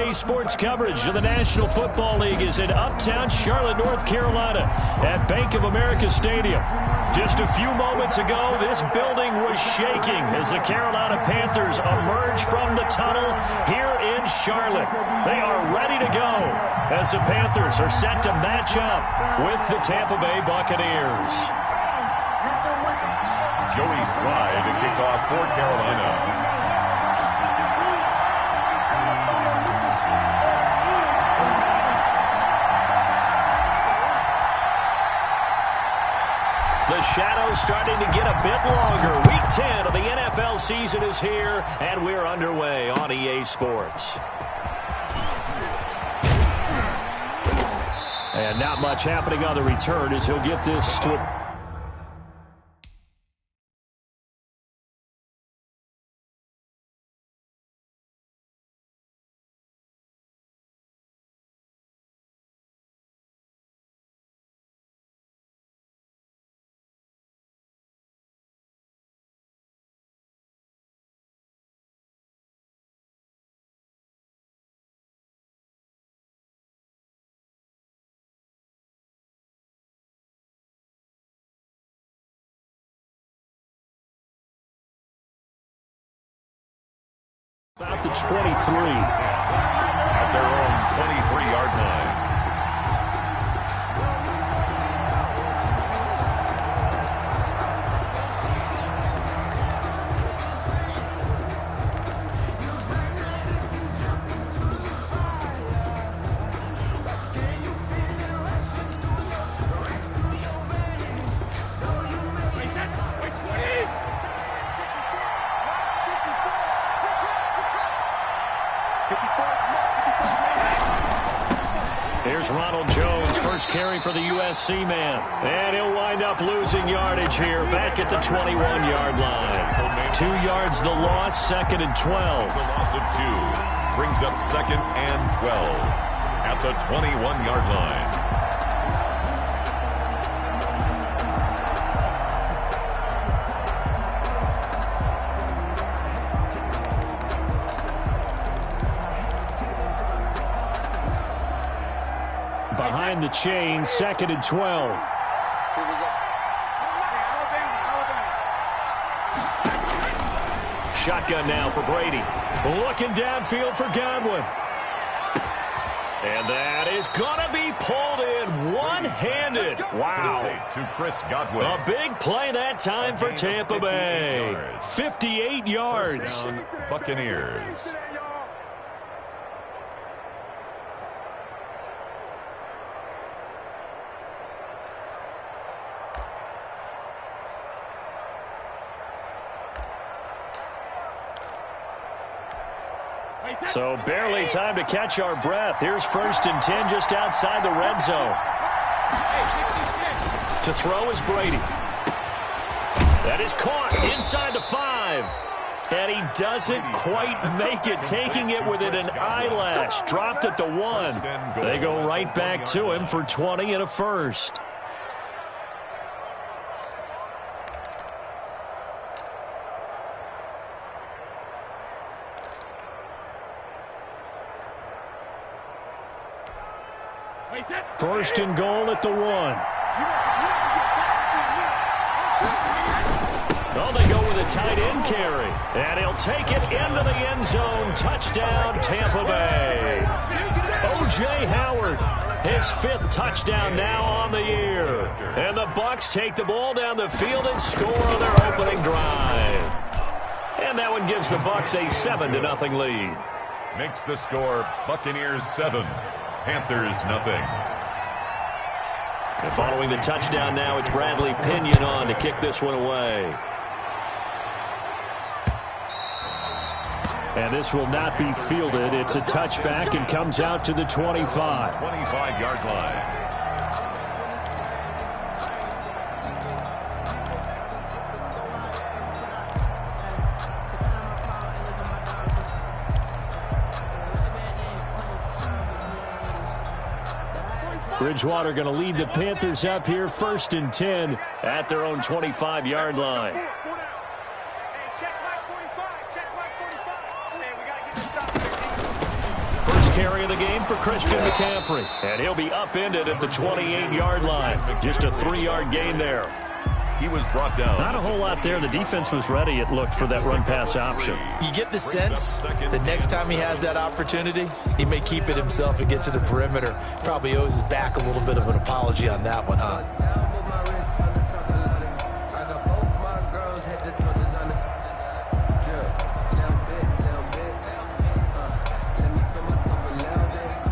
EA Sports coverage of the National Football League is in uptown Charlotte, North Carolina at Bank of America Stadium. Just a few moments ago, this building was shaking as the Carolina Panthers emerge from the tunnel here in Charlotte. They are ready to go as the Panthers are set to match up with the Tampa Bay Buccaneers. Joey Slye to kick off for Carolina. The shadow's starting to get a bit longer. Week 10 of the NFL season is here, and we're underway on EA Sports. And not much happening on the return as he'll get this to a... About the 23. At their own 23-yard line. Here's Ronald Jones, first carry for the USC man. And he'll wind up losing yardage here back at the 21-yard line. 2 yards the loss, 2nd and 12. A loss of 2 brings up 2nd and 12 at the 21-yard line. Behind the chain, 2nd and 12. Shotgun now for Brady. Looking downfield for Godwin. And that is going to be pulled in one-handed. Wow. To Chris Godwin. A big play that time for Tampa Bay. 58 yards. First down, Buccaneers. So barely time to catch our breath. Here's 1st and 10 just outside the red zone. To throw is Brady. That is caught inside the 5. And he doesn't quite make it, taking it within an eyelash. Dropped at the 1. They go right back to him for 20 and a first. First and goal at the 1. Oh, they go with a tight end carry. And he'll take it into the end zone. Touchdown, Tampa Bay. O.J. Howard, his 5th touchdown now on the year. And the Bucs take the ball down the field and score on their opening drive. And that one gives the Bucs a 7-0 lead. Makes the score Buccaneers 7, Panthers nothing. And following the touchdown now, it's Bradley Pinion on to kick this one away. And this will not be fielded. It's a touchback and comes out to the 25. 25-yard line. Bridgewater going to lead the Panthers up here, 1st and 10 at their own 25-yard line. carry of the game for Christian McCaffrey. And he'll be upended at the 28-yard line. Just a 3-yard gain there. He was brought down. Not a whole lot there. The defense was ready, it looked, for that run-pass option. You get the sense that next time he has that opportunity, he may keep it himself and get to the perimeter. Probably owes his back a little bit of an apology on that one, huh?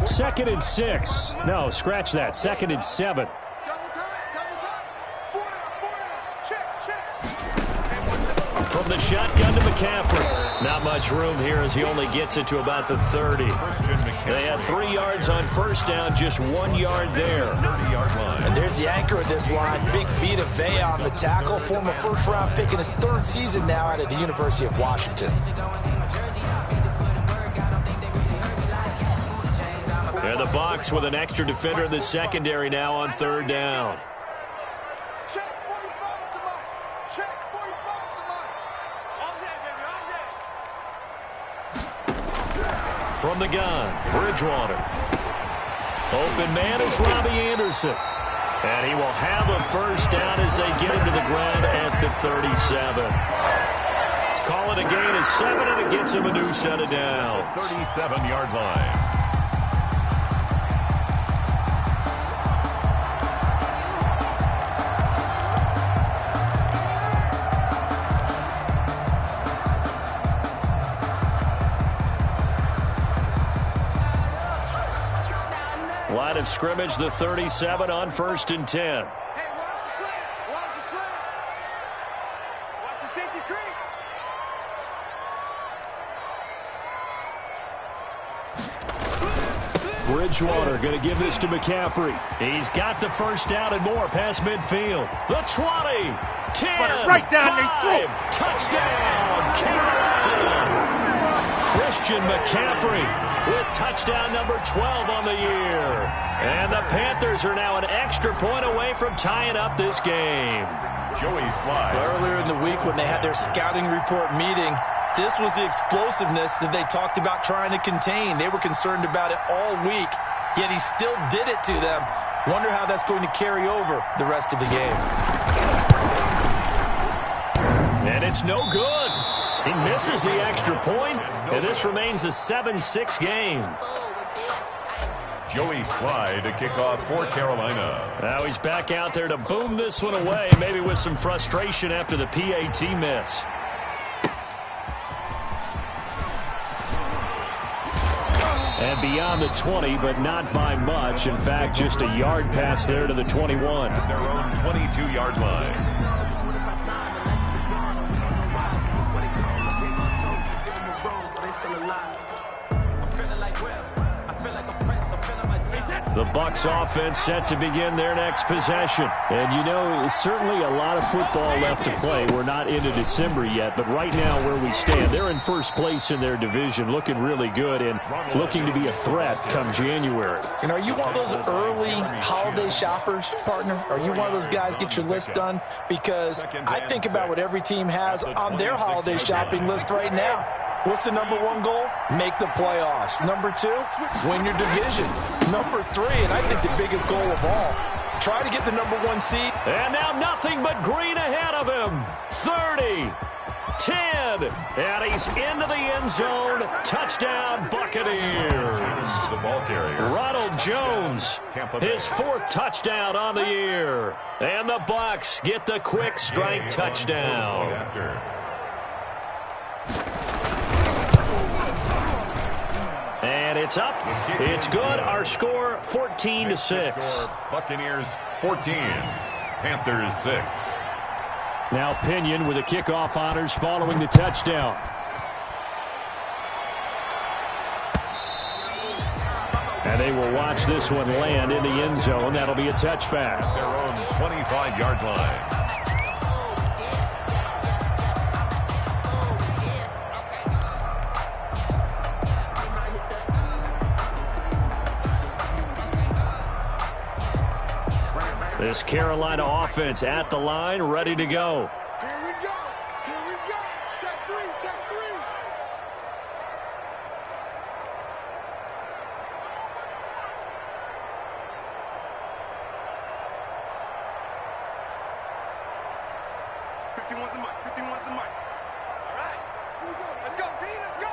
Second and 6. No, scratch that. 2nd and 7. From the shotgun to McCaffrey. Not much room here as he only gets it to about the 30. They had 3 yards on first down, just 1 yard there. 30-yard line. And there's the anchor of this line. Big feet of Vea on the tackle. Former first-round pick in his 3rd season now out of the University of Washington. And the Bucs with an extra defender in the secondary now on 3rd down. From the gun, Bridgewater. Open man is Robbie Anderson. And he will have a first down as they get him to the ground at the 37. Call it a gain of 7, and it gets him a new set of downs. 37-yard line. Line of scrimmage, the 37 on 1st and 10. Hey, watch the slant. Watch the slant. Watch the safety creep. Bridgewater going to give this to McCaffrey. He's got the first down and more past midfield. The 20, 10, right down 5, touchdown, Carolina. Christian McCaffrey with touchdown number 12 on the year. And the Panthers are now an extra point away from tying up this game. Joey Slide. Earlier in the week when they had their scouting report meeting, this was the explosiveness that they talked about trying to contain. They were concerned about it all week, yet he still did it to them. Wonder how that's going to carry over the rest of the game. And it's no good. He misses the extra point, and this remains a 7-6 game. Joey Slide to kick off for Carolina. Now he's back out there to boom this one away, maybe with some frustration after the PAT miss. And beyond the 20, but not by much. In fact, just a yard pass there to the 21. At their own 22-yard line. The Bucs offense set to begin their next possession. And you know, certainly a lot of football left to play. We're not into December yet, but right now where we stand, they're in first place in their division, looking really good and looking to be a threat come January. And are you one of those early holiday shoppers, partner? Are you one of those guys get your list done? Because I think about what every team has on their holiday shopping list right now. What's the number 1 goal? Make the playoffs. Number 2, win your division. Number 3, and I think the biggest goal of all, try to get the number 1 seed. And now nothing but green ahead of him. 30, 10, and he's into the end zone. Touchdown, Buccaneers. The ball carrier. Ronald Jones, his 4th touchdown on the year. And the Bucs get the quick strike touchdown. And it's up. It's good. Our score, 14-6. Buccaneers 14, Panthers 6. Now Pinion with the kickoff honors following the touchdown. And they will watch this one land in the end zone. That'll be a touchback. At their own 25-yard line. This Carolina offense at the line, ready to go. Here we go. Here we go. Check 3. Check 3. 51's the mic. 51's the mic. All right. Here we go. Let's go, D. Let's go.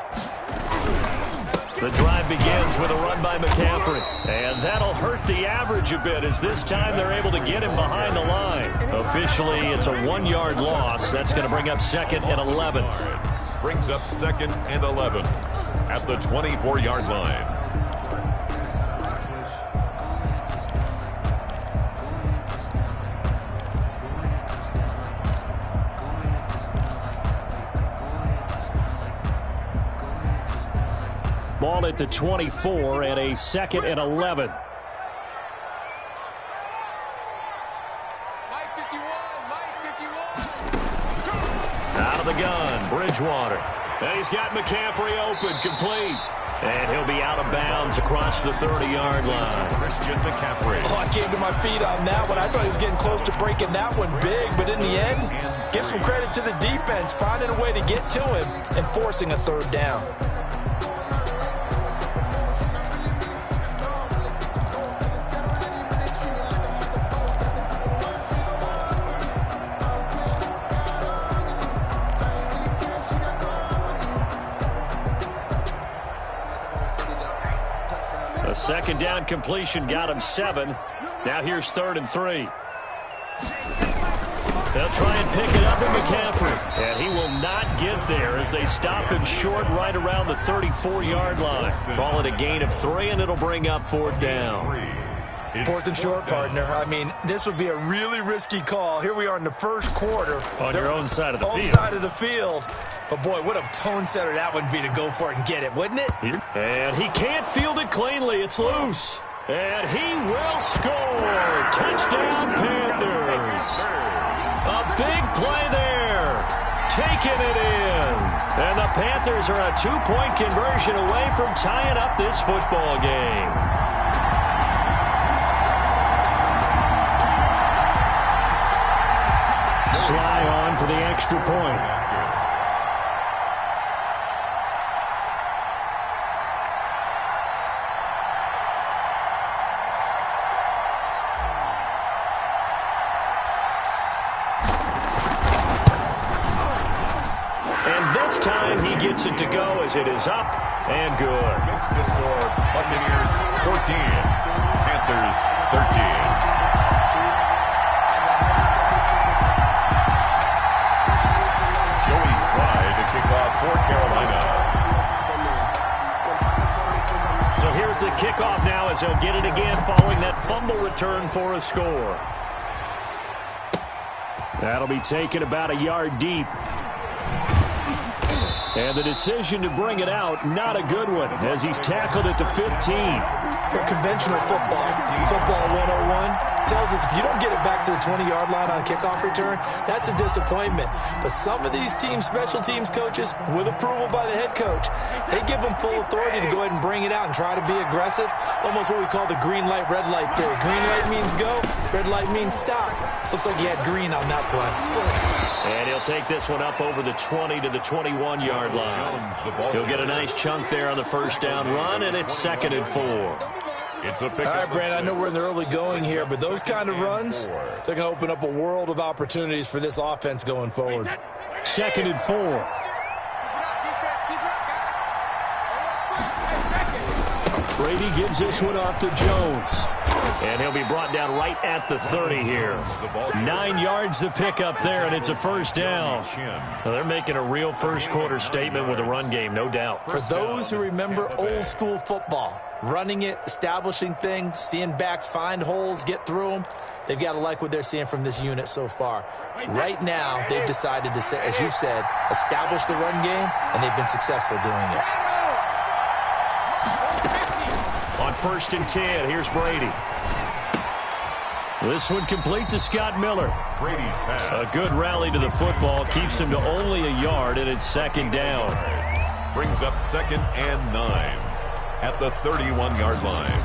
The drive begins with a run by McCaffrey. And that'll hurt the average a bit as this time they're able to get him behind the line. Officially, it's a 1-yard loss. That's going to bring up 2nd and 11. Brings up 2nd and 11 at the 24-yard line. Ball at the 24 and a 2nd and 11. Out of the gun, Bridgewater. And he's got McCaffrey open, complete. And he'll be out of bounds across the 30-yard line. Christian McCaffrey. Oh, I came to my feet on that one. I thought he was getting close to breaking that one big, but in the end, give some credit to the defense, finding a way to get to him and forcing a 3rd down. A 2nd down completion got him 7. Now here's 3rd and 3. They'll try and pick it up with McCaffrey. And he will not get there as they stop him short right around the 34-yard line. Ball at a gain of 3, and it'll bring up 4th down. 4th and short, partner. I mean, this would be a really risky call. Here we are in the 1st quarter. On your own side of the field. Own side of the field. But, boy, what a tone setter that would be to go for it and get it, wouldn't it? And he can't field it cleanly. It's loose. And he will score. Touchdown, Panthers. A big play there. Taking it in. And the Panthers are a 2-point conversion away from tying up this football game. Sly on for the extra point. Time he gets it to go as it is up and good. Makes the score Buccaneers 14, Panthers 13. Joey Sly to kick off for Carolina. So here's the kickoff now as he'll get it again following that fumble return for a score. That'll be taken about a yard deep. And the decision to bring it out, not a good one, as he's tackled at the 15. Well, conventional football 101, tells us if you don't get it back to the 20-yard line on a kickoff return, that's a disappointment. But some of these teams, special teams coaches, with approval by the head coach, they give them full authority to go ahead and bring it out and try to be aggressive, almost what we call the green light, red light theory. Green light means go, red light means stop. Looks like he had green on that play. And he'll take this one up over the 20 to the 21-yard line. He'll get a nice chunk there on the 1st down run, and it's 2nd and 4. It's a All right, Brandon, I know we're in the early going here, but those kind of runs, they're going to open up a world of opportunities for this offense going forward. 2nd and 4. Brady gives this one off to Jones. And he'll be brought down right at the 30 here. 9 yards to pick up there, and it's a 1st down. Now they're making a real first-quarter statement with a run game, no doubt. For those who remember old-school football, running it, establishing things, seeing backs find holes, get through them, they've got to like what they're seeing from this unit so far. Right now, they've decided to, as you said, establish the run game, and they've been successful doing it. On 1st and 10, here's Brady. This one complete to Scott Miller. Brady's pass. A good rally to the football keeps him to only a yard, and it's 2nd down. Brings up 2nd and 9 at the 31-yard line.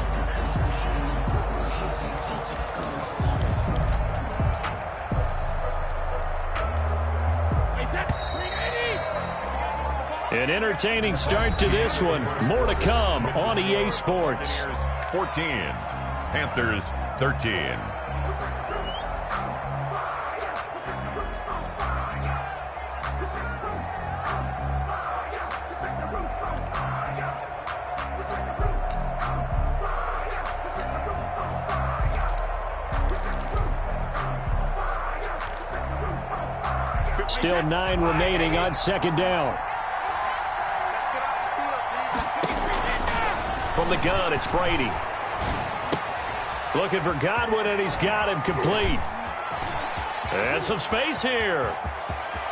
An entertaining start to this one. More to come on EA Sports. 14, Panthers 13. Still 9 remaining on second down. From the gun, it's Brady. Looking for Godwin, and he's got him complete. And some space here.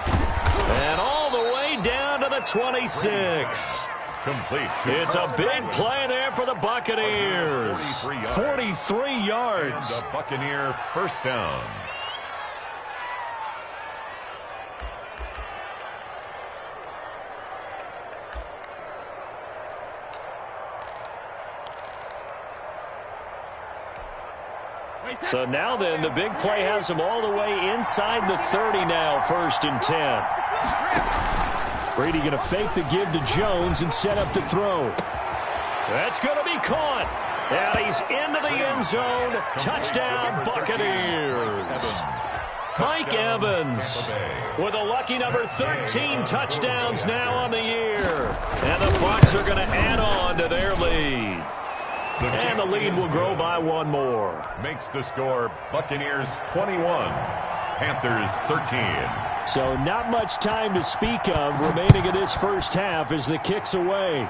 And all the way down to the 26. Complete. It's a big play there for the Buccaneers. 43 yards. The Buccaneer first down. So now then, the big play has him all the way inside the 30 now, 1st and 10. Brady going to fake the give to Jones and set up to throw. That's going to be caught. And he's into the end zone. Touchdown, Buccaneers. Mike Evans with a lucky number 13 touchdowns now on the year. And the Bucs are going to add on to their lead. And the lead will grow by 1 more. Makes the score Buccaneers 21, Panthers 13. So not much time to speak of remaining in this first half as the kick's away.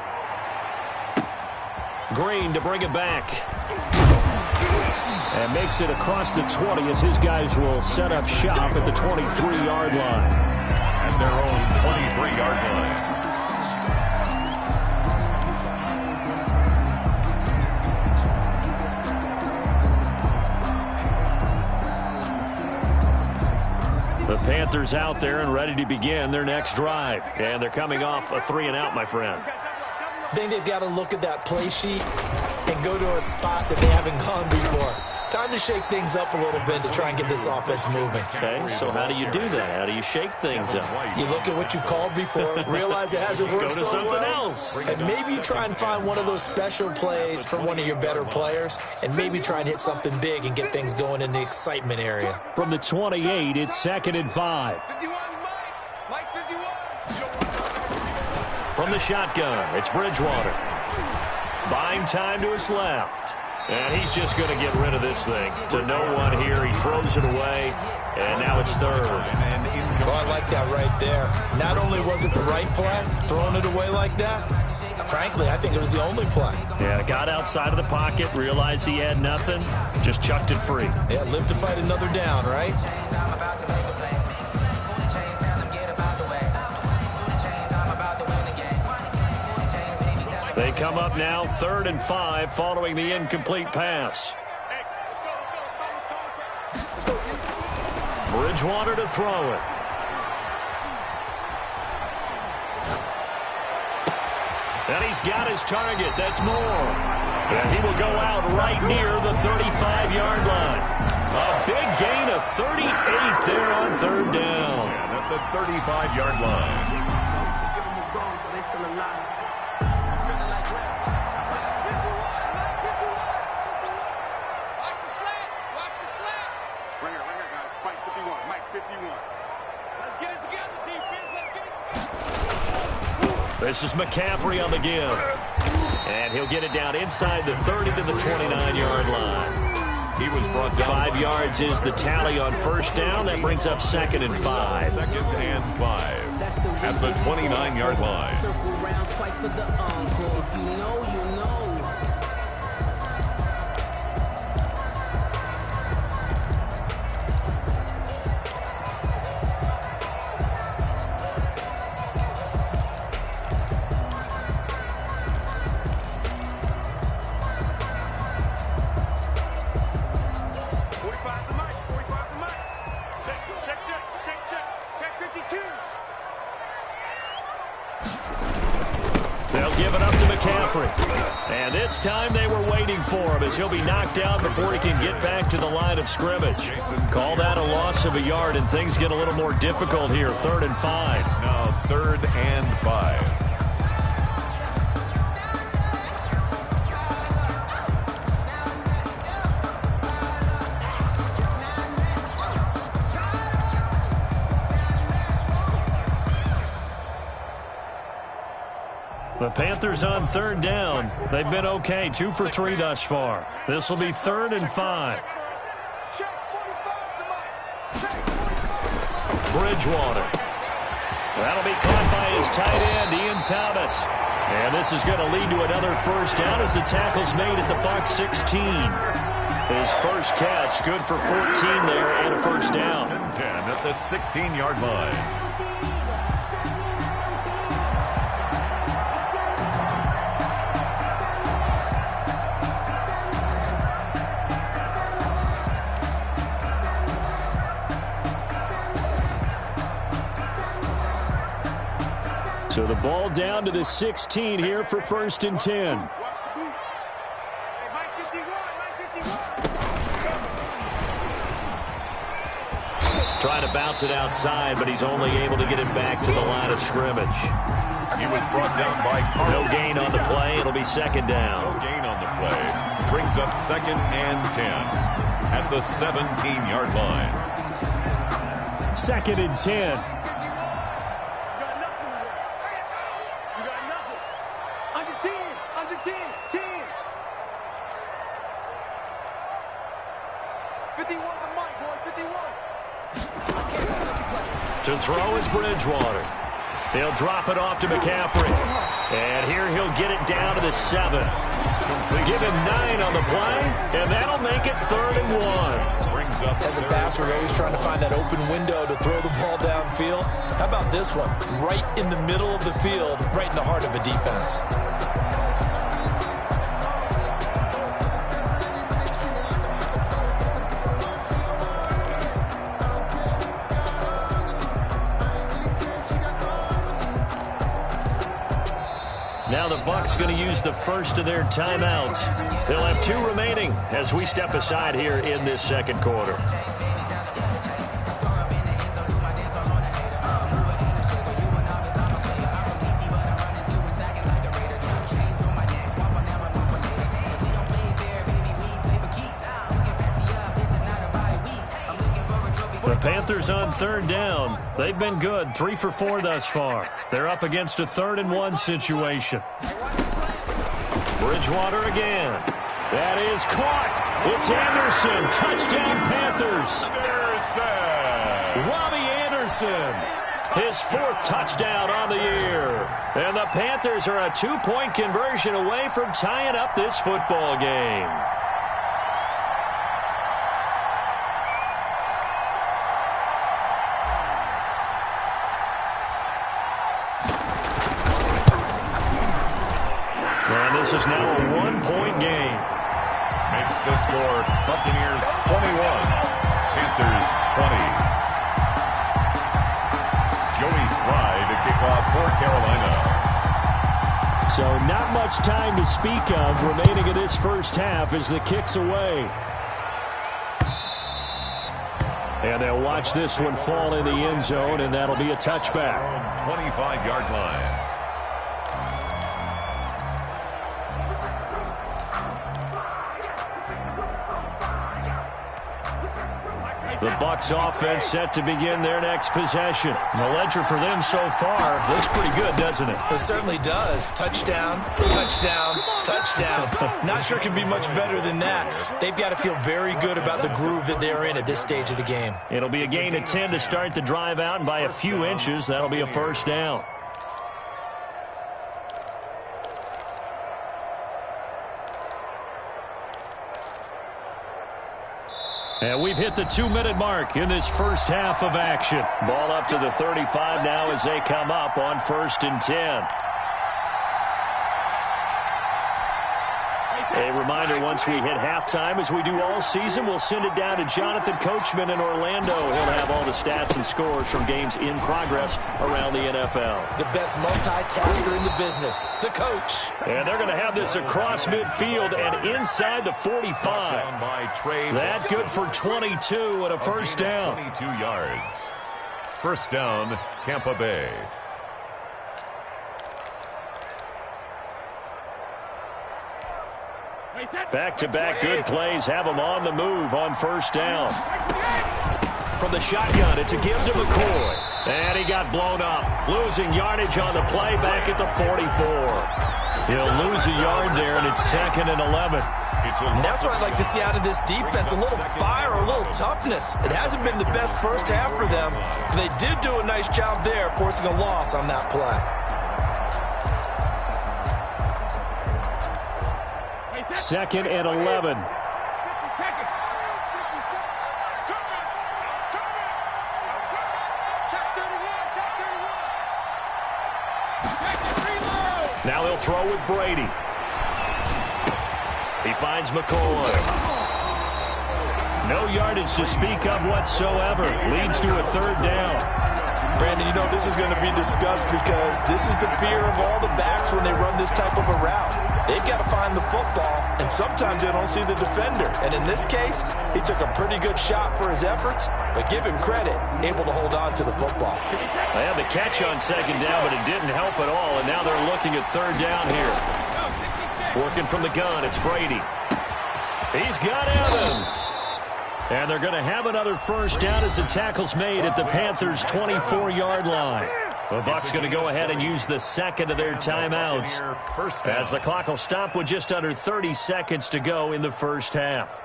Green to bring it back. And makes it across the 20 as his guys will set up shop at the 23-yard line. At their own 23-yard line. The Panthers out there and ready to begin their next drive. And they're coming off a 3-and-out, my friend. I think they've got to look at that play sheet and go to a spot that they haven't gone before. Time to shake things up a little bit to try and get this offense moving. Okay, so how do you do that? How do you shake things up? You look at what you've called before, realize it hasn't worked Go to so something well, else. and maybe you try and find one of those special plays from one of your better players, and maybe try and hit something big and get things going in the excitement area. From the 28, it's 2nd and 5. 51, Mike 51. From the shotgun, it's Bridgewater. Buying time to his left. And he's just going to get rid of this thing. To no one here. He throws it away. And now it's 3rd. Well, I like that right there. Not only was it the right play, throwing it away like that, frankly, I think it was the only play. Yeah, got outside of the pocket, realized he had nothing, just chucked it free. Yeah, live to fight another down, right? They come up now 3rd and 5 following the incomplete pass. Bridgewater to throw it. And he's got his target. That's Moore. And he will go out right near the 35-yard line. A big gain of 38 there on 3rd down. And at the 35-yard line. This is McCaffrey on the give. And he'll get it down inside the 30 to the 29-yard line. He was brought down. 5 yards is the tally on 1st down. That brings up 2nd and 5. 2nd and 5 at the 29-yard line. Circle round twice for the encore. If you know, you know. And this time they were waiting for him as he'll be knocked down before he can get back to the line of scrimmage. Call that a loss of a yard, and things get a little more difficult here. 3rd and 5. It's now 3rd and 5. The Panthers on third down. They've been okay, 2 for 3 thus far. This will be 3rd and 5. Bridgewater. That'll be caught by his tight end, Ian Thomas. And this is going to lead to another first down as the tackle's made at the Bucs 16. His first catch, good for 14 there and a first down. 10 at the 16-yard line. So the ball down to the 16 here for 1st and 10. Trying to bounce it outside, but he's only able to get it back to the line of scrimmage. He was brought down by Carl. No gain on the play. It'll be 2nd down. No gain on the play. Brings up 2nd and 10 at the 17-yard line. 2nd and 10. To throw is Bridgewater. He'll drop it off to McCaffrey. And here he'll get it down to the 7. Give him 9 on the play, and that'll make it 3rd and 1. As a passer, you're always trying to find that open window to throw the ball downfield. How about this one? Right in the middle of the field, right in the heart of a defense. Now the Bucs going to use the first of their timeouts. They'll have 2 remaining as we step aside here in this 2nd quarter. The Panthers on 3rd down. They've been good, 3 for 4 thus far. They're up against a 3rd and 1 situation. Bridgewater again. That is caught. It's Anderson. Touchdown, Panthers. Robbie Anderson. His 4th touchdown on the year. And the Panthers are a 2-point conversion away from tying up this football game. And this is now a 1-point game. Makes the score Buccaneers 21, Panthers 20. Joey Slye to kick off for Carolina. So not much time to speak of remaining in this first half as the kick's away. And they'll watch this one fall in the end zone, and that'll be a touchback. 25-yard line. The Bucs offense set to begin their next possession. And the ledger for them so far looks pretty good, doesn't it? It certainly does. Touchdown, touchdown, touchdown. Not sure it can be much better than that. They've got to feel very good about the groove that they're in at this stage of the game. It'll be a gain of 10 to start the drive out, and by a few inches, that'll be a first down. And we've hit the 2-minute mark in this first half of action. Ball up to the 35 now as they come up on 1st and 10. A reminder, once we hit halftime, as we do all season, we'll send it down to Jonathan Coachman in Orlando. He'll have all the stats and scores from games in progress around the NFL. The best multitasker in the business, the coach. And they're going to have this across midfield and inside the 45. That good for 22 and a first down. 22 yards. First down, Tampa Bay. Back-to-back good plays have them on the move on first down. from the shotgun. It's a give to McCoy. And he got blown up. Losing yardage on the play back at the 44. He'll lose a yard there, and it's 2nd and 11. And that's what I'd like to see out of this defense, a little fire, a little toughness. It hasn't been the best first half for them, but they did do a nice job there, forcing a loss on that play. 2nd and 11. Now he'll throw with Brady. He finds McCoy. No yardage to speak of whatsoever. Leads to a 3rd down. Brandon, you know this is going to be discussed because this is the fear of all the backs when they run this type of a route. They've got to find the football, and sometimes they don't see the defender. And in this case, he took a pretty good shot for his efforts, but give him credit, able to hold on to the football. They had the catch on 2nd down, but it didn't help at all, and now they're looking at 3rd down here. Working from the gun, it's Brady. He's got Evans. And they're going to have another 1st down as the tackle's made at the Panthers' 24-yard line. The Bucs going to go ahead and use the 2nd of their timeouts as the clock will stop with just under 30 seconds to go in the first half.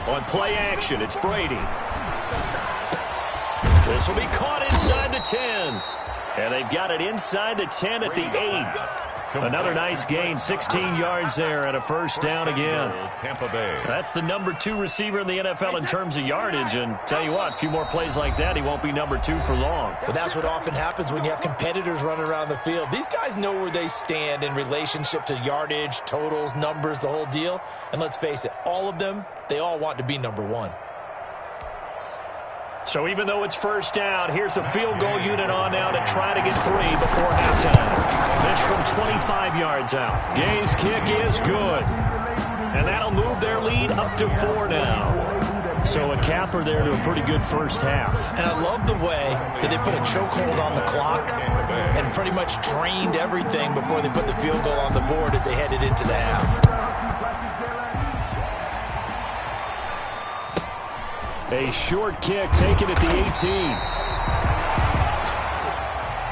On play action, it's Brady. This will be caught inside the 10. And they've got it inside the 10 at the 8. Another nice gain, 16 yards there and a 1st down again. Tampa Bay. That's the number 2 receiver in the NFL in terms of yardage. And tell you what, a few more plays like that, he won't be number 2 for long. But that's what often happens when you have competitors running around the field. These guys know where they stand in relationship to yardage, totals, numbers, the whole deal. And let's face it, all of them, they all want to be number 1. So even though it's 1st down, here's the field goal unit on now to try to get 3 before halftime. Fish from 25 yards out. Gay's kick is good. And that'll move their lead up to 4 now. So a capper there to a pretty good first half. And I love the way that they put a chokehold on the clock and pretty much drained everything before they put the field goal on the board as they headed into the half. A short kick taken at the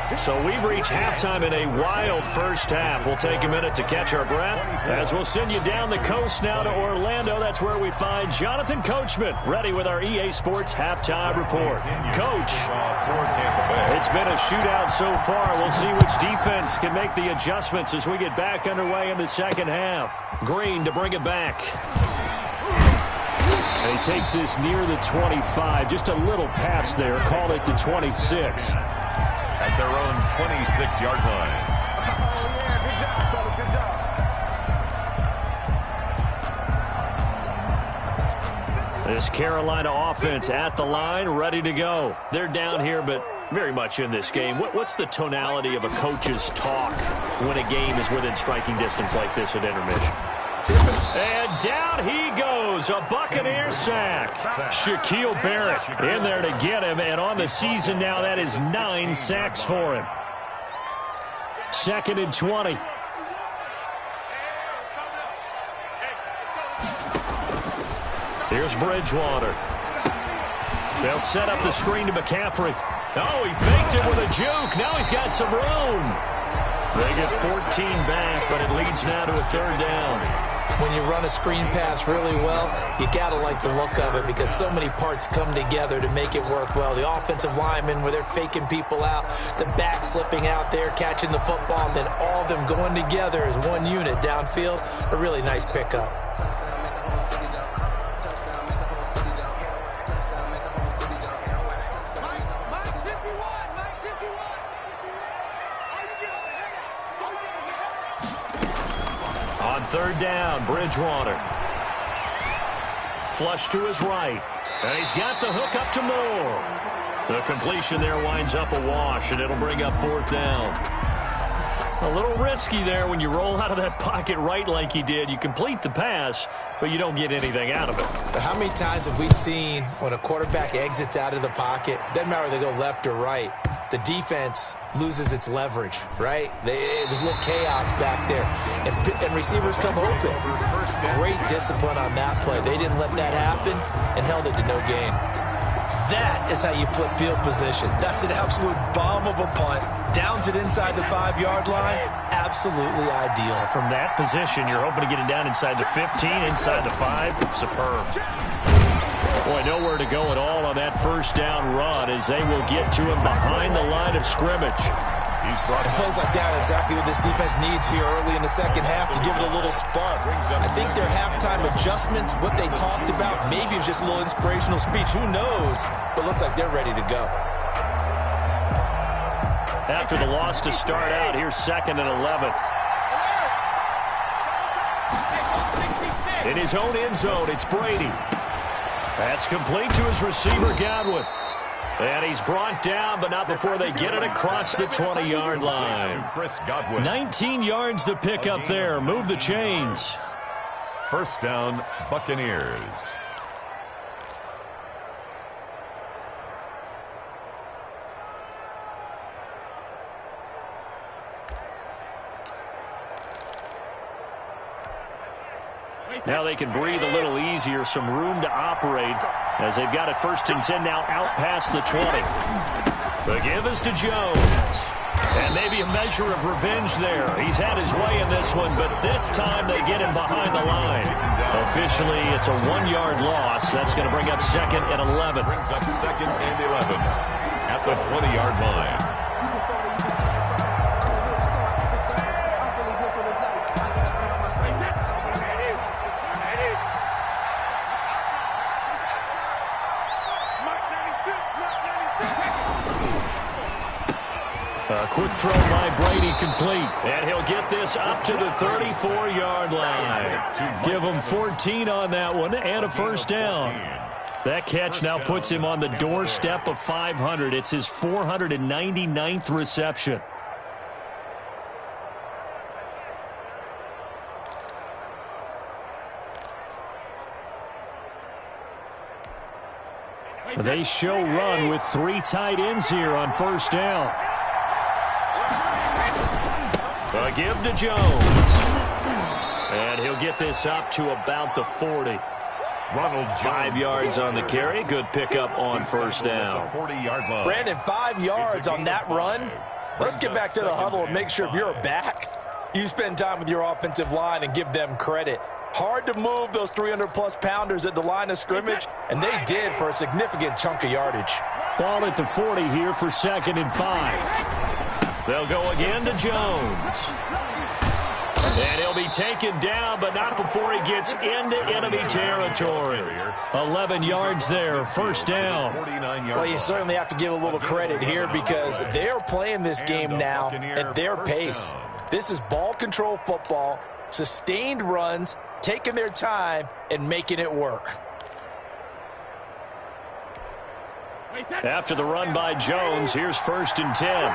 18. So we've reached halftime in a wild first half. We'll take a minute to catch our breath as we'll send you down the coast now to Orlando. That's where we find Jonathan Coachman ready with our EA Sports halftime report. Coach, it's been a shootout so far. We'll see which defense can make the adjustments as we get back underway in the second half. Green to bring it back. And he takes this near the 25. Just a little pass there. Call it the 26. At their own 26-yard line. This Carolina offense at the line, ready to go. They're down here, but very much in this game. What's the tonality of a coach's talk when a game is within striking distance like this at intermission? And down he goes, a Buccaneer sack. Shaquille Barrett in there to get him, and on the season now, that is 9 sacks for him. 2nd and 20. Here's Bridgewater. They'll set up the screen to McCaffrey. Oh, he faked it with a juke. Now he's got some room. They get 14 back, but it leads now to a 3rd down. When you run a screen pass really well, you got to like the look of it because so many parts come together to make it work well. The offensive linemen where they're faking people out, the back slipping out there, catching the football, and then all of them going together as one unit downfield. A really nice pickup. On 3rd down, Bridgewater. Flush to his right. And he's got the hook up to Moore. The completion there winds up a wash, and it'll bring up 4th down. A little risky there when you roll out of that pocket right like he did. You complete the pass, but you don't get anything out of it. But how many times have we seen when a quarterback exits out of the pocket, doesn't matter whether they go left or right, the defense loses its leverage, right? There's a little chaos back there, and receivers come open. Great discipline on that play. They didn't let that happen and held it to no gain. That is how you flip field position. That's an absolute bomb of a punt. Downs it inside the 5-yard line. Absolutely ideal. From that position, you're hoping to get it down inside the 15, inside the 5. Superb. Boy, nowhere to go at all on that first down run as they will get to him behind the line of scrimmage. And plays like that are exactly what this defense needs here early in the second half to give it a little spark. I think their halftime adjustments, what they talked about, maybe it was just a little inspirational speech. Who knows? But looks like they're ready to go. After the loss to start out, here's 2nd and 11. In his own end zone, it's Brady. That's complete to his receiver, Godwin. And he's brought down, but not before they get it across the 20-yard line. 19 yards to pick up there. Move the chains. First down, Buccaneers. Now they can breathe a little easier, some room to operate as they've got it 1st and 10 now out past the 20. The give is to Jones. And maybe a measure of revenge there. He's had his way in this one, but this time they get him behind the line. Officially, it's a 1-yard loss. That's going to bring up 2nd and 11. Brings up 2nd and 11 at the 20-yard line. A quick throw by Brady complete. And he'll get this up to the 34-yard line. Give him 14 on that one and a first down. That catch now puts him on the doorstep of 500. It's his 499th reception. They show run with 3 tight ends here on first down. A give to Jones. And he'll get this up to about the 40. Ronald 5 yards on the carry. Good pickup on first down. 40-yard line. Brandon, 5 yards on that run. Let's get back to the huddle and make sure if you're a back, you spend time with your offensive line and give them credit. Hard to move those 300-plus pounders at the line of scrimmage, and they did for a significant chunk of yardage. Ball at the 40 here for 2nd and 5. They'll go again to Jones. And he'll be taken down, but not before he gets into enemy territory. 11 yards there, first down. Well, you certainly have to give a little credit here because they're playing this game now at their pace. This is ball control football, sustained runs, taking their time and making it work. After the run by Jones, here's 1st and 10.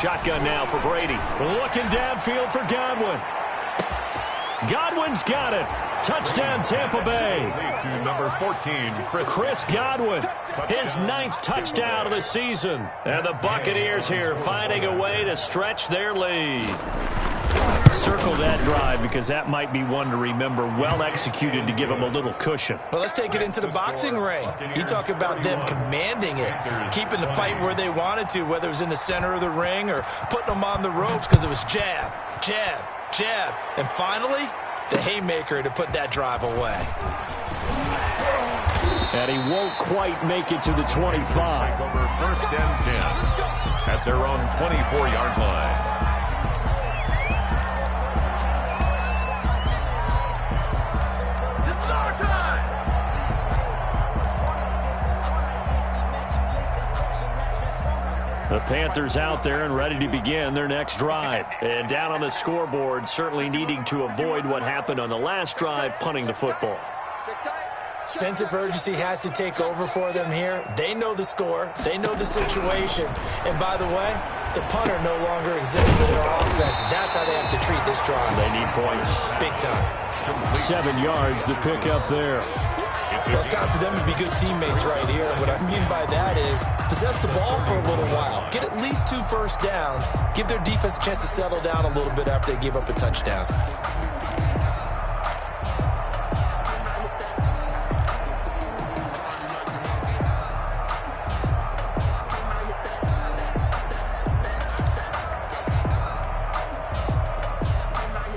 Shotgun now for Brady. Looking downfield for Godwin. Godwin's got it. Touchdown, Tampa Bay. To number 14, Chris Godwin, his 9th touchdown of the season. And the Buccaneers here finding a way to stretch their lead. Circle that drive because that might be one to remember. Well executed to give them a little cushion. Well, let's take it into the boxing ring. You talk about them commanding it, keeping the fight where they wanted to, whether it was in the center of the ring or putting them on the ropes because it was jab, jab, jab. And finally, the haymaker to put that drive away. And he won't quite make it to the 25. Over 1st and 10 at their own 24-yard line. The Panthers out there and ready to begin their next drive. And down on the scoreboard, certainly needing to avoid what happened on the last drive, punting the football. Sense of urgency has to take over for them here. They know the score. They know the situation. And by the way, the punter no longer exists for their offense. That's how they have to treat this drive. They need points. Big time. 7 yards, the pickup there. Well, it's time for them to be good teammates right here. What I mean by that is possess the ball for a little while. Get at least 2 first downs. Give their defense a chance to settle down a little bit after they give up a touchdown.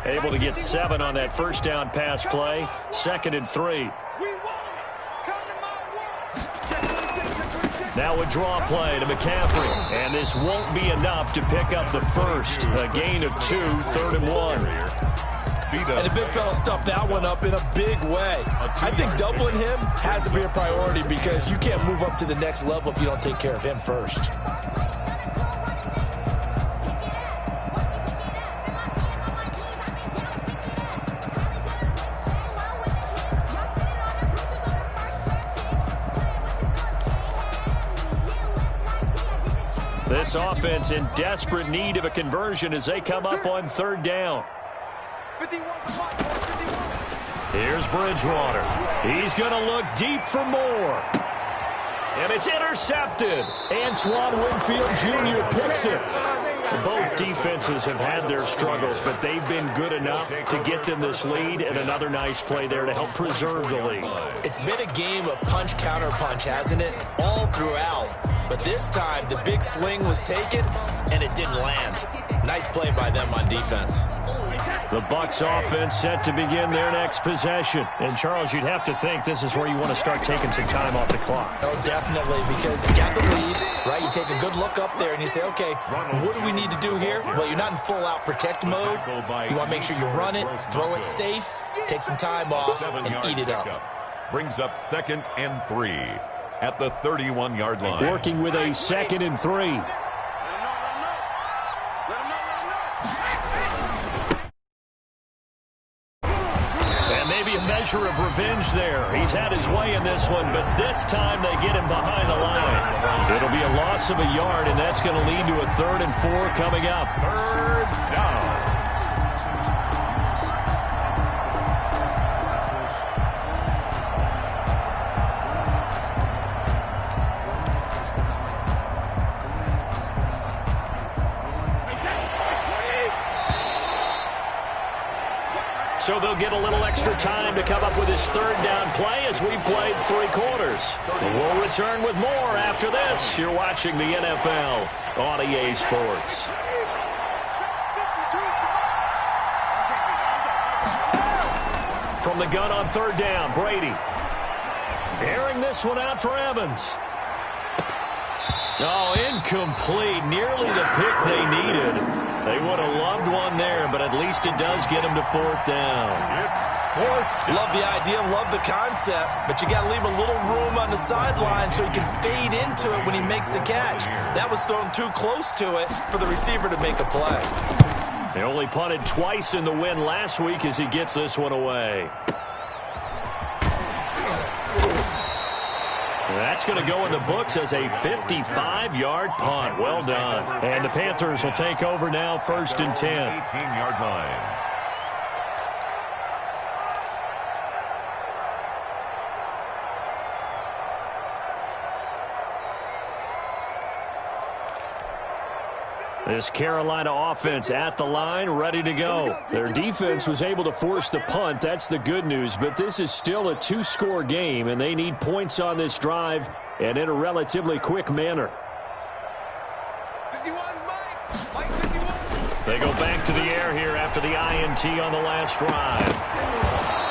Able to get 7 on that first down pass play. 2nd and 3. Now a draw play to McCaffrey. And this won't be enough to pick up the first. A gain of 2, 3rd and 1. And the big fella stuffed that one up in a big way. I think doubling him has to be a priority because you can't move up to the next level if you don't take care of him first. This offense in desperate need of a conversion as they come up on 3rd down. Here's Bridgewater. He's going to look deep for more. And it's intercepted. Antoine Winfield Jr. picks it. Both defenses have had their struggles, but they've been good enough to get them this lead, and another nice play there to help preserve the lead. It's been a game of punch-counter-punch, hasn't it? All throughout. But this time, the big swing was taken, and it didn't land. Nice play by them on defense. The Bucs offense set to begin their next possession. And, Charles, you'd have to think this is where you want to start taking some time off the clock. Oh, definitely, because you got the lead, right? You take a good look up there, and you say, okay, what do we need to do here? Well, you're not in full-out protect mode. You want to make sure you run it, throw it safe, take some time off, and eat it up. Brings up 2nd and 3 at the 31-yard line. Working with a 2nd and 3. Measure of revenge there. He's had his way in this one, but this time they get him behind the line. It'll be a loss of a yard, and that's going to lead to a 3rd and 4 coming up. 3rd down. So they'll get a little extra time to come up with his 3rd down play as we've played 3 quarters. We'll return with more after this. You're watching the NFL on EA Sports. From the gun on 3rd down, Brady. Airing this one out for Evans. Oh, incomplete. Nearly the pick they needed. They would have loved one there, but at least it does get them to 4th down. Love the idea, love the concept, but you got to leave a little room on the sideline so he can fade into it when he makes the catch. That was thrown too close to it for the receiver to make a play. They only punted twice in the win last week as he gets this one away. That's going to go in the books as a 55-yard punt. Well done. And the Panthers will take over now, 1st and 10. 18-yard line. This Carolina offense at the line, ready to go. Their defense was able to force the punt. That's the good news. But this is still a 2-score game, and they need points on this drive and in a relatively quick manner. 51, Mike 51. They go back to the air here after the INT on the last drive.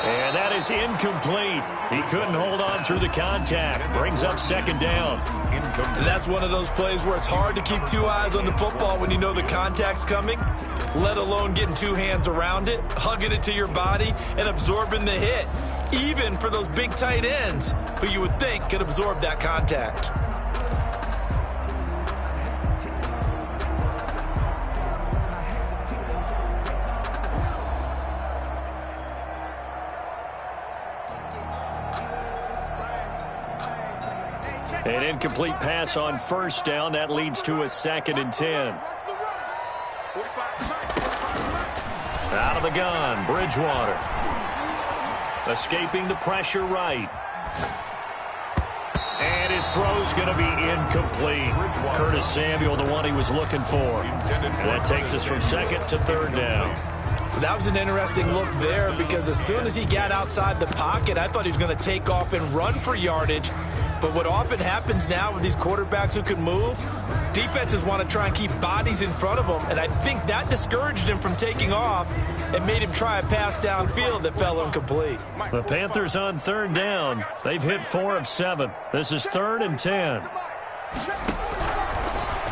And that is incomplete. He couldn't hold on through the contact. Brings up 2nd down. And that's one of those plays where it's hard to keep 2 eyes on the football when you know the contact's coming, let alone getting 2 hands around it, hugging it to your body, and absorbing the hit, even for those big tight ends who you would think could absorb that contact. An incomplete pass on first down. That leads to a 2nd and 10. Out of the gun, Bridgewater. Escaping the pressure right. And his throw's going to be incomplete. Curtis Samuel, the one he was looking for. And that takes us from 2nd to 3rd down. That was an interesting look there because as soon as he got outside the pocket, I thought he was going to take off and run for yardage. But what often happens now with these quarterbacks who can move, defenses want to try and keep bodies in front of them, and I think that discouraged him from taking off and made him try a pass downfield that fell incomplete. The Panthers on 3rd down. They've hit 4 of 7. This is 3rd and 10.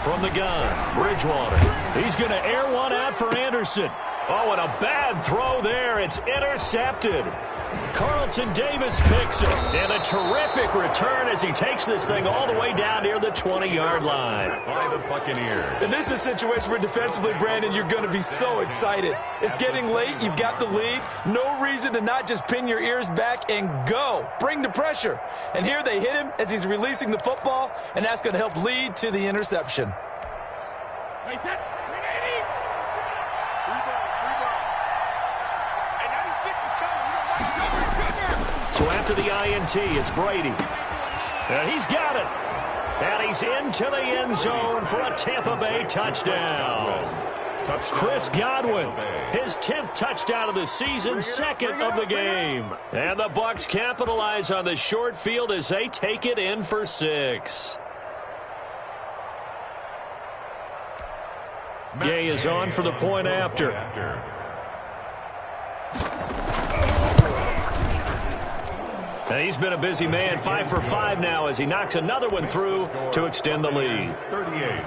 From the gun, Bridgewater. He's going to air one out for Anderson. Oh, and a bad throw there. It's intercepted. Carlton Davis picks it. And a terrific return as he takes this thing all the way down near the 20-yard line. By the Buccaneers. And this is a situation where defensively, Brandon, you're going to be so excited. It's getting late. You've got the lead. No reason to not just pin your ears back and go. Bring the pressure. And here they hit him as he's releasing the football, and that's going to help lead to the interception. So after the INT, it's Brady. And he's got it. And he's into the end zone for a Tampa Bay touchdown. Chris Godwin, his 10th touchdown of the season, 2nd of the game. And the Bucs capitalize on the short field as they take it in for 6. Gay is on for the point after. And he's been a busy man, 5 for 5 now as he knocks another one through to extend the lead. 38,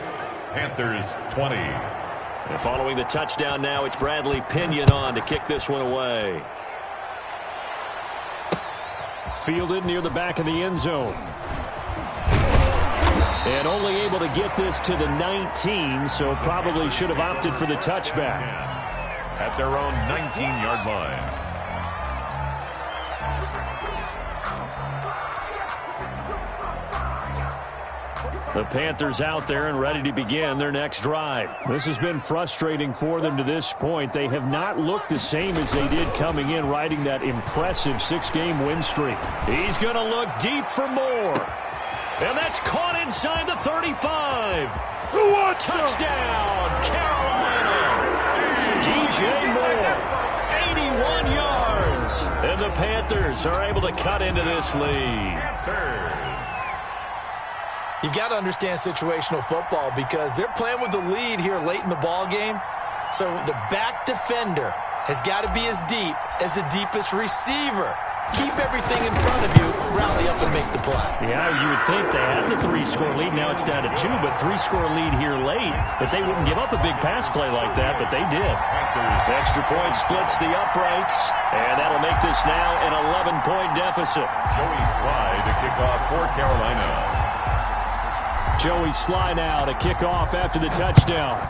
Panthers 20. And following the touchdown now, it's Bradley Pinion on to kick this one away. Fielded near the back of the end zone. And only able to get this to the 19, so probably should have opted for the touchback. At their own 19-yard line. The Panthers out there and ready to begin their next drive. This has been frustrating for them to this point. They have not looked the same as they did coming in, riding that impressive 6-game win streak. He's going to look deep for more. And that's caught inside the 35. Touchdown, Carolina. DJ Moore, 81 yards. And the Panthers are able to cut into this lead. You've got to understand situational football because they're playing with the lead here late in the ball game. So the back defender has got to be as deep as the deepest receiver. Keep everything in front of you, rally up and make the play. Yeah, you would think they had the 3-score lead. Now it's down to 2, but 3-score lead here late. But they wouldn't give up a big pass play like that, but they did. Extra point splits the uprights, and that'll make this now an 11-point deficit. Joey Slye to kick off for Carolina. Joey Slye now to kick off after the touchdown.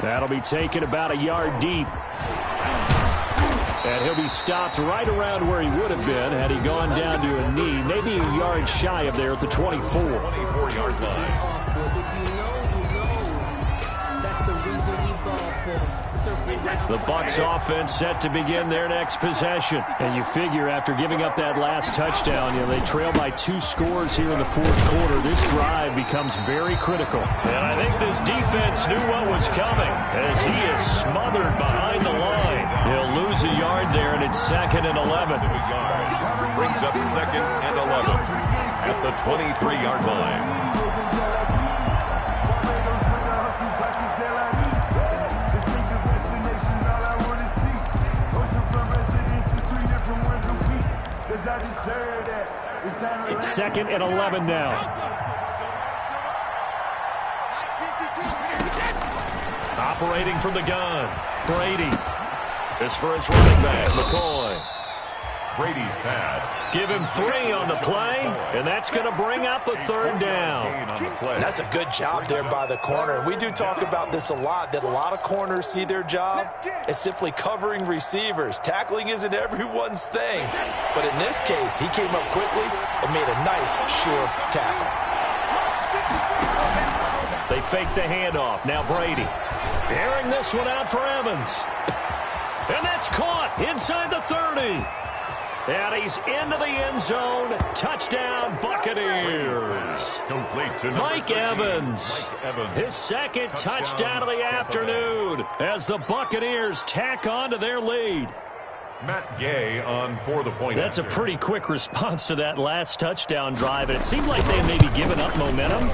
That'll be taken about a yard deep. And he'll be stopped right around where he would have been had he gone down to a knee, maybe a yard shy of there at the 24. 24-yard line. The Bucs offense set to begin their next possession. And you figure after giving up that last touchdown, they trail by 2 scores here in the 4th quarter. This drive becomes very critical. And I think this defense knew what was coming as he is smothered behind the line. He'll lose a yard there, and it's 2nd and 11. Brings up 2nd and 11 at the 23-yard line. It's 2nd and 11 now. Operating from the gun, Brady. This for his running back, McCoy. Brady's pass. Give him 3 on the play, and that's going to bring up a 3rd down. That's a good job there by the corner. We do talk about this a lot, that a lot of corners see their job as simply covering receivers. Tackling isn't everyone's thing. But in this case, he came up quickly and made a nice, sure tackle. They fake the handoff. Now Brady. Airing this one out for Evans. And that's caught inside the 30. And he's into the end zone. Touchdown, Buccaneers. Complete to Mike Evans. His 2nd touchdown of the afternoon as the Buccaneers tack on to their lead. Matt Gay on for the point. That's a pretty quick response to that last touchdown drive. And it seemed like they may be giving up momentum.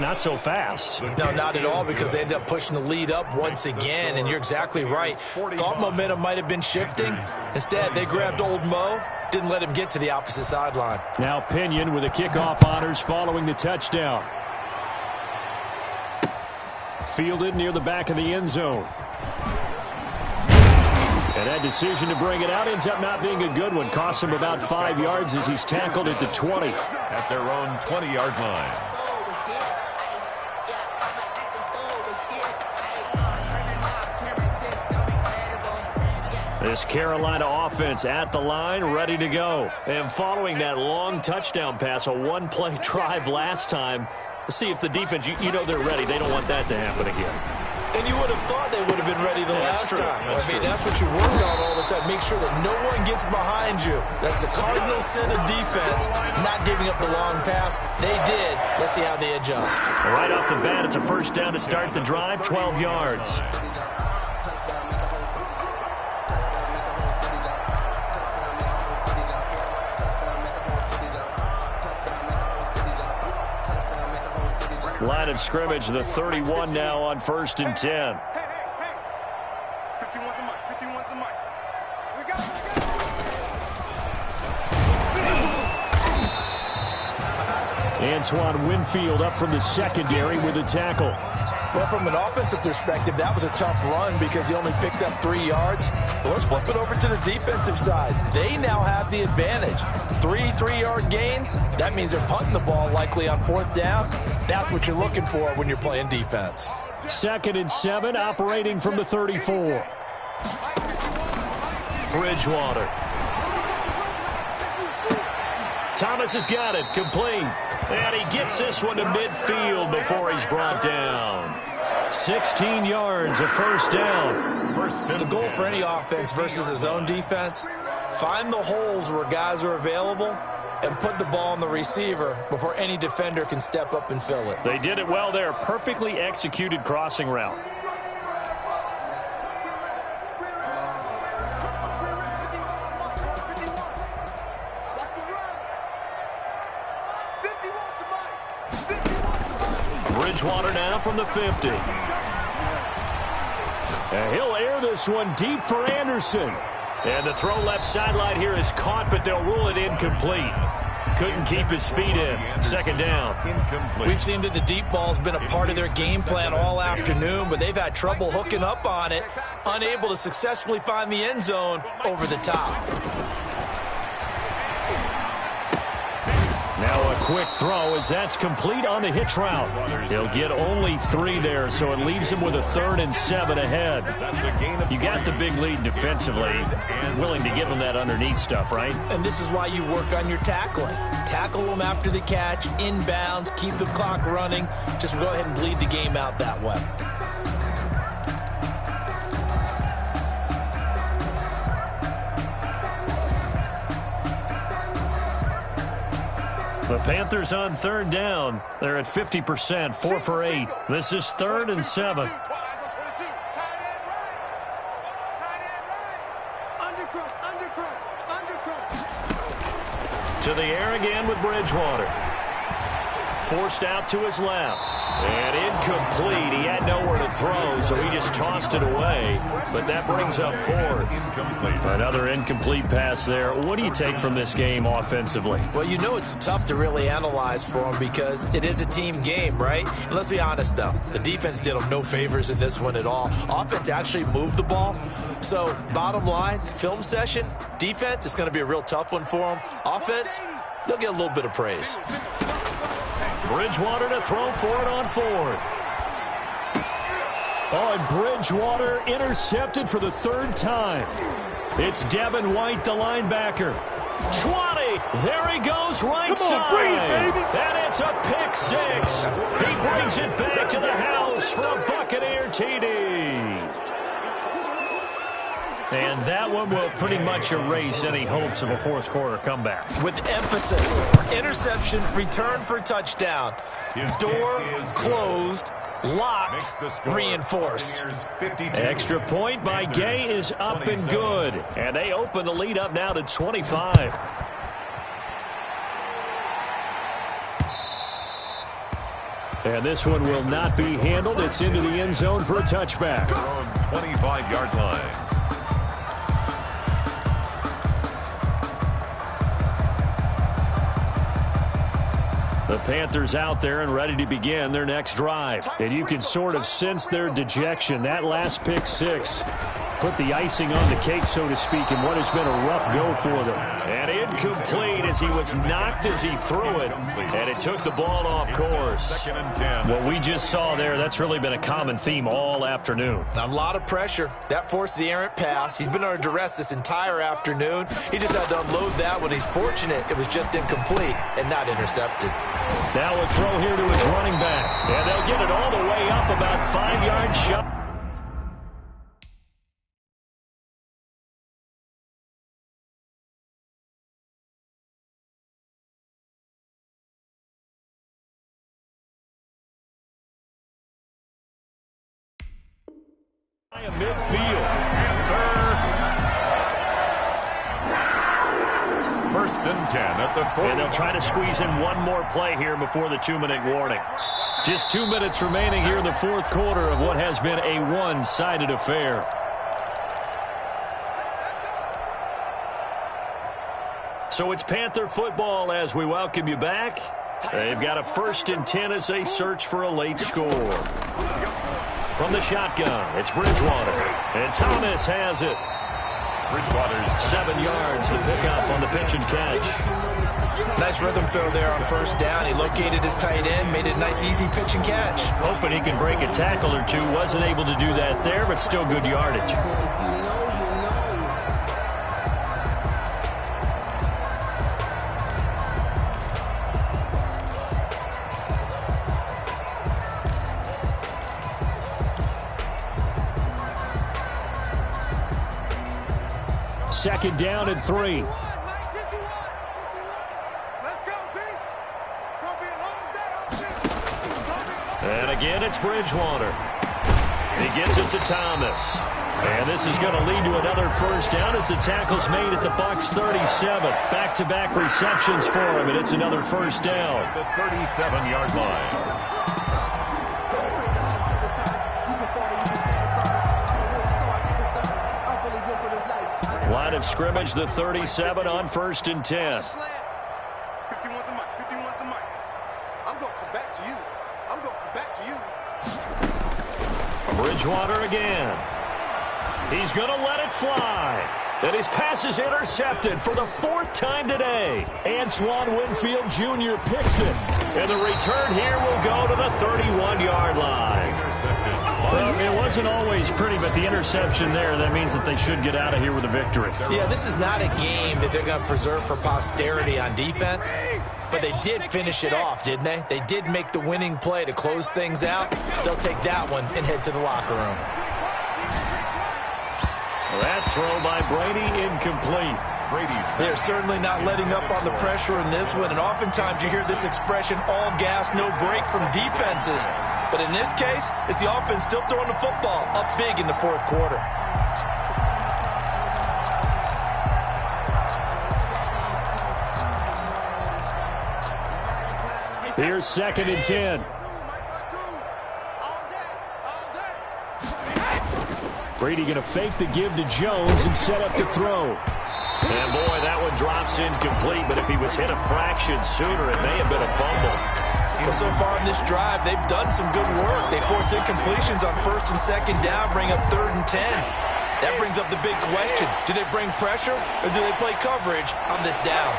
Not so fast. No, not at all, because they ended up pushing the lead up once again, and you're exactly right. Thought momentum might have been shifting. Instead, they grabbed old Mo, didn't let him get to the opposite sideline. Now Pinion with the kickoff honors following the touchdown. Fielded near the back of the end zone. And that decision to bring it out ends up not being a good one. Cost him about 5 yards as he's tackled at the 20. At their own 20-yard line. This Carolina offense at the line, ready to go. And following that long touchdown pass, a one-play drive last time, let's see if the defense, you know they're ready. They don't want that to happen again. And you would have thought they would have been ready the last time. That's what you work on all the time. Make sure that no one gets behind you. That's the cardinal sin of defense, not giving up the long pass. They did. Let's see how they adjust. Right off the bat, it's a 1st down to start the drive, 12 yards. Line of scrimmage, the 31 now on 1st and 10. Hey. 51's the mic. 51's the mic. We got it. Antoine Winfield up from the secondary with a tackle. Well, from an offensive perspective, that was a tough run because he only picked up 3 yards. But let's flip it over to the defensive side. They now have the advantage. 3 3-yard gains. That means they're punting the ball likely on 4th down. That's what you're looking for when you're playing defense. 2nd and 7, operating from the 34. Bridgewater. Thomas has got it, complete. And he gets this one to midfield before he's brought down. 16 yards, a 1st down. The goal for any offense versus his own defense, find the holes where guys are available and put the ball on the receiver before any defender can step up and fill it. They did it well there. Perfectly executed crossing route. Bridgewater now from the 50. And he'll air this one deep for Anderson. And the throw left sideline here is caught, but they'll rule it incomplete. Couldn't keep his feet in. 2nd down. Incomplete. We've seen that the deep ball's been a part of their game plan all afternoon, but they've had trouble hooking up on it, unable to successfully find the end zone over the top. Now a quick throw as that's complete on the hitch route. He'll get only 3 there, so it leaves him with a 3rd and 7 ahead. You got the big lead defensively, willing to give him that underneath stuff, right? And this is why you work on your tackling. Tackle them after the catch, inbounds, keep the clock running. Just go ahead and bleed the game out that way. The Panthers on 3rd down. They're at 50%, 4 for 8. This is 3rd and 7. To the air again with Bridgewater. Forced out to his left. And incomplete. He had nowhere to throw, so he just tossed it away. But that brings up fourth. Another incomplete pass there. What do you take from this game offensively? Well, you know it's tough to really analyze for him because it is a team game, right? And let's be honest, though. The defense did him no favors in this one at all. Offense actually moved the ball. So, bottom line, film session, defense is going to be a real tough one for them. Offense, they'll get a little bit of praise. Bridgewater to throw for it on fourth. Oh, and Bridgewater intercepted for the third time. It's Devin White, the linebacker. 20. There he goes, right side. Baby. And it's a pick six. He brings it back to the house for a Buccaneer TD. And that one will pretty much erase any hopes of a fourth quarter comeback. With emphasis, interception, return for touchdown. Door closed, locked, reinforced. Extra point by Gay is up and good. And they open the lead up now to 25. And this one will not be handled. It's into the end zone for a touchback. 25-yard line. The Panthers out there and ready to begin their next drive. And you can sort of sense their dejection. That last pick six put the icing on the cake, so to speak, in what has been a rough go for them. And incomplete as he was knocked as he threw it. And it took the ball off course. What we just saw there, that's really been a common theme all afternoon. A lot of pressure. That forced the errant pass. He's been under duress this entire afternoon. He just had to unload that one. He's fortunate it was just incomplete and not intercepted. Now a throw here to his running back. And they'll get it all the way up about 5 yards shy. Midfield. First and 10 at the 40. And they'll try to squeeze in one more play here before the 2-minute warning. Just 2 minutes remaining here in the fourth quarter of what has been a one-sided affair. So it's Panther football as we welcome you back. They've got a 1st and 10 as they search for a late score. From the shotgun, it's Bridgewater. And Thomas has it. Bridgewater's 7 yards to pick up on the pitch and catch. Nice rhythm throw there on first down. He located his tight end, made it a nice, easy pitch and catch. Hoping he can break a tackle or two. Wasn't able to do that there, but still good yardage. Second down and 3. Let's go, D. It's going to be a long day. And again, it's Bridgewater. He gets it to Thomas. And this is going to lead to another first down as the tackle's made at the Bucs 37. Back-to-back receptions for him, and it's another first down. the 37-yard line. Line of scrimmage, the 37 on 1st and 10. 51's the mic. 51's the mic. I'm going to come back to you. I'm going to come back to you. Bridgewater again. He's going to let it fly. And his pass is intercepted for the 4th time today. Antoine Winfield Jr. picks it. And the return here will go to the 31-yard line. Well, it wasn't always pretty, but the interception there, that means that they should get out of here with a victory. Yeah, this is not a game that they're going to preserve for posterity on defense, but they did finish it off, didn't they? They did make the winning play to close things out. They'll take that one and head to the locker room. That throw by Brady incomplete. They're certainly not letting up on the pressure in this one, and oftentimes you hear this expression, all gas, no break from defenses. But in this case, it's the offense still throwing the football up big in the fourth quarter. Here's 2nd and 10. Brady going to fake the give to Jones and set up to throw. And boy, that one drops incomplete, but if he was hit a fraction sooner, it may have been a fumble. Well, so far in this drive, they've done some good work. They force incompletions on 1st and 2nd down, bring up 3rd and 10. That brings up the big question. Do they bring pressure or do they play coverage on this down?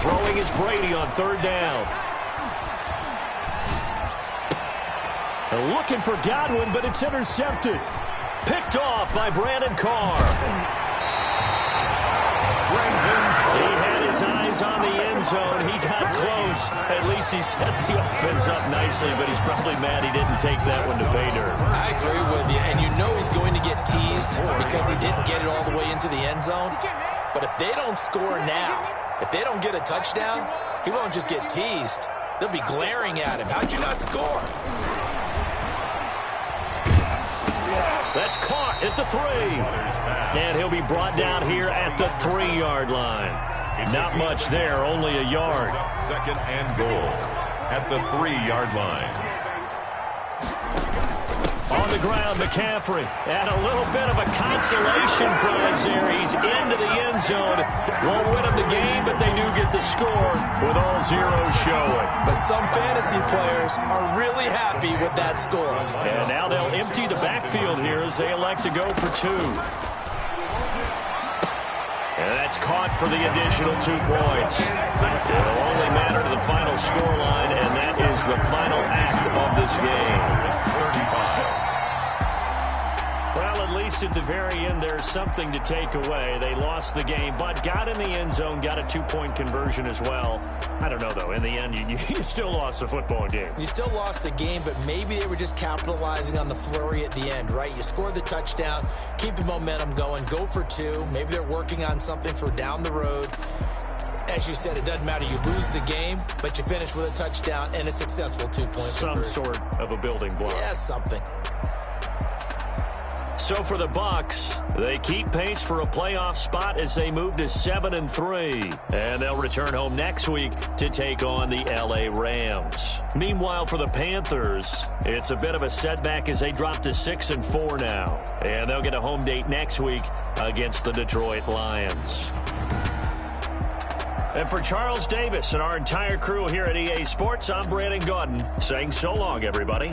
Throwing is Brady on 3rd down. And looking for Godwin, but it's intercepted. Picked off by Brandon Carr. He had his eyes on the end zone. He got close. At least he set the offense up nicely, but he's probably mad he didn't take that one to pay dirt. I agree with you, and you know he's going to get teased because he didn't get it all the way into the end zone. But if they don't score now, if they don't get a touchdown, he won't just get teased. They'll be glaring at him. How'd you not score? That's caught at the 3. And he'll be brought down here at the 3-yard line. Not much there, only a yard. 2nd and goal at the 3-yard line. On the ground, McCaffrey. And a little bit of a consolation prize there. He's into the end zone. Won't win him the game, but they do get the score with all zeros showing. But some fantasy players are really happy with that score. And now they'll empty the backfield here as they elect to go for 2. And that's caught for the additional 2 points. It'll only matter to the final scoreline, and that is the final act of this game. 35. Well, at least at the very end, there's something to take away. They lost the game, but got in the end zone, got a 2-point conversion as well. I don't know, though. In the end, you still lost the football game. You still lost the game, but maybe they were just capitalizing on the flurry at the end, right? You score the touchdown, keep the momentum going, go for 2. Maybe they're working on something for down the road. As you said, it doesn't matter. You lose the game, but you finish with a touchdown and a successful 2-point conversion. Some sort of a building block. Yeah, something. So for the Bucs, they keep pace for a playoff spot as they move to 7-3. And they'll return home next week to take on the LA Rams. Meanwhile, for the Panthers, it's a bit of a setback as they drop to 6-4 now. And they'll get a home date next week against the Detroit Lions. And for Charles Davis and our entire crew here at EA Sports, I'm Brandon Gaudin saying so long, everybody.